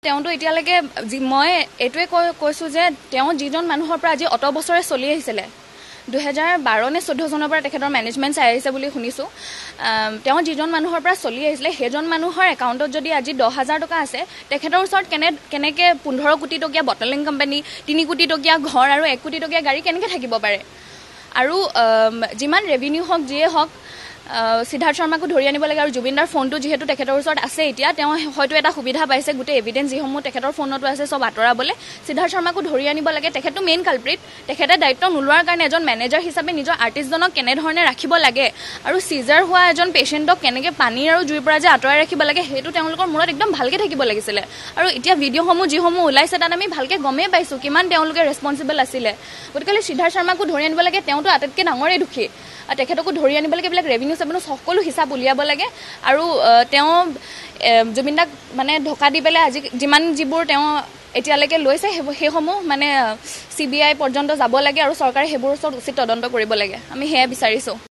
তেওঁতো এতিয়ালৈকে মই এইটোৱে কৈছোঁ যে তেওঁ যিজন মানুহৰ পৰা আজি অত বছৰে চলি আহিছিলে 2012 নে 14 চনৰ পৰা তেখেতৰ মেনেজমেণ্ট চাই আহিছে বুলি শুনিছোঁ তেওঁ যিজন মানুহৰ পৰা চলি আহিছিলে সেইজন মানুহৰ একাউণ্টত যদি আজি 10,000 টকা আছে তেখেতৰ ওচৰত কেনেকৈ 15 কোটি টকীয়া বটলিং কোম্পানী 3 কোটি টকীয়া ঘৰ আৰু 1 কোটি টকীয়া গাড়ী কেনেকৈ থাকিব পাৰে আৰু যিমান ৰেভিনিউ হওক যিয়ে হওক সিদ্ধাৰ্থ শৰ্মাকো ধৰি আনিব লাগে আৰু জুবিনদাৰ ফোনটো যেহেতু তেখেতৰ ওচৰত আছে এতিয়া তেওঁ হয়তো এটা সুবিধা পাইছে গোটেই এভিডেন্স যিসমূহ তেখেতৰ ফোনতো আছে সব আঁতৰাবলৈ সিদ্ধাৰ্থ শৰ্মাকো ধৰি আনিব লাগে তেখেতটো মেইন কালপ্ৰিট তেখেতে দায়িত্ব নোলোৱাৰ কাৰণে এজন মেনেজাৰ হিচাপে নিজৰ আৰ্টিষ্টজনক কেনেধৰণে ৰাখিব লাগে আৰু সিজাৰ হোৱা এজন পেচেণ্টক কেনেকৈ পানী আৰু জুইৰ পৰা যে আঁতৰাই ৰাখিব লাগে সেইটো তেওঁলোকৰ মূৰত একদম ভালকৈ থাকিব লাগিছিলে আৰু এতিয়া ভিডিঅ'সমূহ যিসমূহ ওলাইছে তাত আমি ভালকৈ গমেই পাইছোঁ কিমান তেওঁলোকে ৰেছপনচিবল আছিলে গতিকে সিদ্ধাৰ্থ শৰ্মাকো ধৰি আনিব লাগে তেওঁতো আটাইতকৈ ডাঙৰেই দুখী তেখেতকো ধৰি আনিব লাগে এইবিলাক ৰেভিনিউ চেভিনিউ সকলো হিচাপ উলিয়াব লাগে আৰু তেওঁ জুবিনদাক মানে ধোকা দি পেলাই আজি যিবোৰ তেওঁ এতিয়ালৈকে লৈছে সেইসমূহ মানে CBI পৰ্যন্ত যাব লাগে আৰু চৰকাৰে সেইবোৰৰ ওচৰত উচিত তদন্ত কৰিব লাগে আমি সেয়া বিচাৰিছোঁ